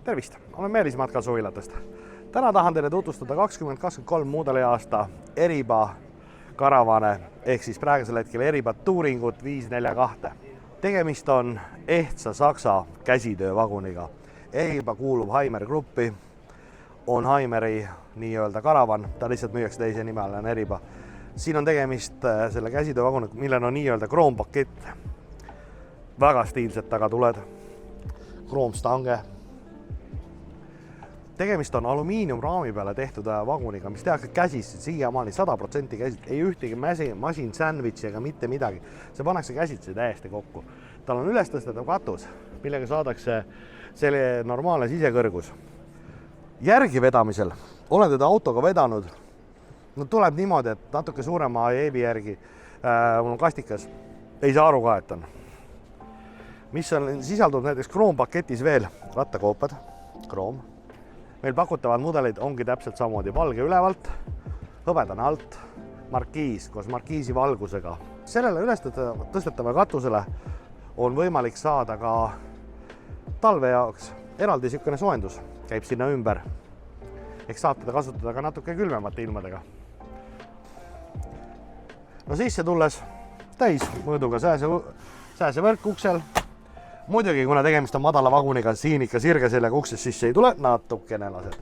Tervist, olen Meelis Matkal Suvilatest. Täna tahan teile tutvustada 2023 muudele aasta Eriba karavane ehk siis praegusel hetkel Eriba Touringut 542. Tegemist on ehtsa Saksa käsitöövaguniga. Eriba kuulub Haimeri gruppi, on Haimeri nii-öelda karavan, ta lihtsalt müüakse teise nime all, on Eriba. Siin on tegemist selle käsitöövaguniga, millel on nii-öelda kroompakett. Väga stiilsed tagatuled, kroomstange. Tegemist on alumiiniumraami peale tehtud vaguniga, mis tehakse käsitsi, siiamaani 100% käsitsi, ei ühtegi masin sandwich ega mitte midagi. See pannakse käsitsi täiesti kokku. Tal on üles tõstetav katus, millega saadakse selle normaalne sisekõrgus. Järgi vedamisel olen teda autoga vedanud. No, tuleb niimoodi, et natuke suurema jeebi järgi mul on kastikas, ei saa aru ka, et on. Mis on, sisaldub näiteks kroompaketis veel rattakoopad, kroom. Meil pakutavad mudelid ongi täpselt samamoodi valge ülevalt, hõbedane alt, markiis koos markiisi valgusega. Sellele üles tõstetava katusele on võimalik saada ka talve jaoks eraldi niisugune soojendus, käib sinna ümber. Ehk saab teda kasutada ka natuke külmemate ilmadega. No sisse tulles täis mõõduga sääse võrk uksel. Muidugi, kuna tegemist on madala vaguniga, siin ikka sirge sellega uksest sisse ei tule, natukene lased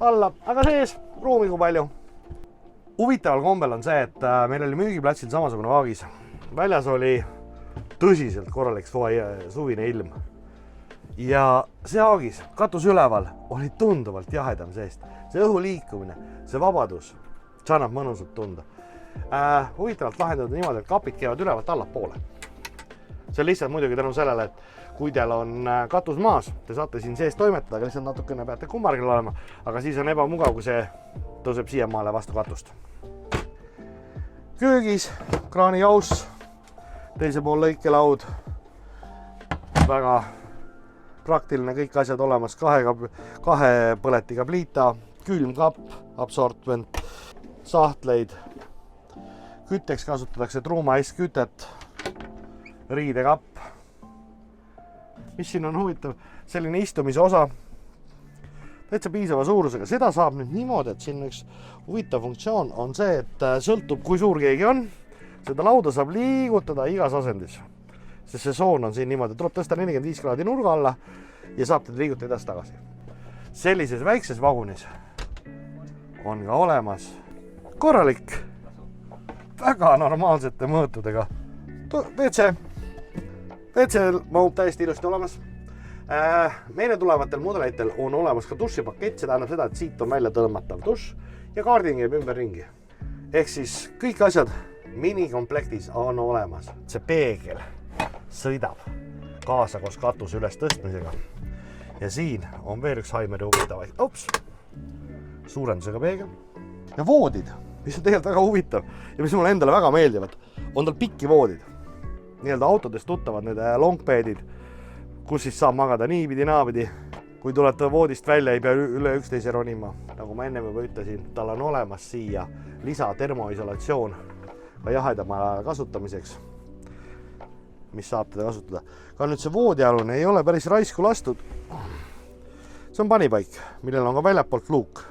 alla, aga sees ruumi kui palju. Huvitaval kombel on see, et meil oli müügiplatsil samasugune vaagis. Väljas oli tõsiselt korralik suvine ilm. Ja see vaagis, katus üleval, oli tunduvalt jahedam seest. See õhu liikumine, see vabadus, see annab mõnusalt tunda. Huvitavalt lahendatud niimoodi, et kapid käivad ülevalt allapoole. See on lihtsalt muidugi tänu sellele, et kui teil on katus maas, te saate siin sees toimetada, aga lihtsalt natukene peate kummargil olema, aga siis on ebamugav, kui see tõuseb siiamaale vastu katust. Köögis kraanijaus, teise pool lõikelaud, väga praktiline, kõik asjad olemas, kahe põletiga pliita, külmkapp, absortment, sahtleid, kütteks kasutatakse truumaist kütet, riidekapp. Mis siin on huvitav, selline istumise osa, täitsa piisava suurusega. Seda saab nüüd niimoodi, et siin üks huvitav funktsioon on see, et sõltub, kui suur keegi on. Seda lauda saab liigutada igas asendis, sest see soon on siin niimoodi, tuleb tõsta 45 kraadi nurga alla ja saab teda liigutada edasi tagasi. Sellises väikses vagunis on ka olemas korralik, väga normaalsete mõõtudega WC. WC mahub täiesti ilusti olemas. Meile tulevatel mudelitel on olemas ka dušipakett, see tähendab seda, et siit on välja tõmmatav duš ja kaarding jääb ümber ringi. Ehk siis kõik asjad minikomplektis on olemas. See peegel sõidab kaasa koos katuse üles tõstmisega. Ja siin on veel üks Haimeri huvitavaid. Suurendusega peegel. Ja voodid, mis on tegelikult väga huvitav ja mis mulle endale väga meeldivad, on tal pikki voodid. Nii-öelda autodest tuttavad need longpeedid, kus siis saab magada niipidi, naapidi. Kui tulete voodist välja, ei pea üle üksteise ronima. Nagu ma enne juba ütlesin, tal on olemas siia lisa termoisolatsioon ka jahedama kasutamiseks, mis saab teda kasutada. Ka nüüd see voodialune ei ole päris raisku lastud. See on panipaik, millel on ka väljapoolt luuk.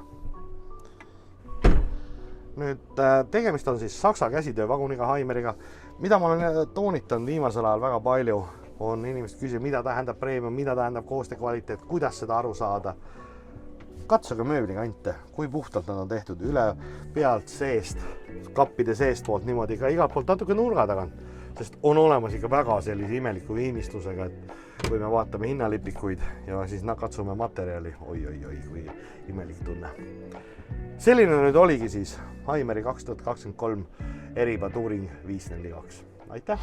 Nüüd tegemist on siis Saksa käsitöövaguniga Haimeriga. Mida ma olen toonitanud viimasel ajal väga palju, on inimesed küsinud, mida tähendab premium, mida tähendab koostekvaliteet, kuidas seda aru saada. Katsuge mööblikante, kui puhtalt nad on tehtud üle pealt seest, kappide seest poolt niimoodi ka igalt poolt natuke nurga tagant, sest on olemas ikka väga sellise imeliku viimistlusega, et kui me vaatame hinnalipikuid ja siis katsume materjali, oi, kui imelik tunne. Selline nüüd oligi siis Haimeri 2023 Eriba Touring 542. Aitäh!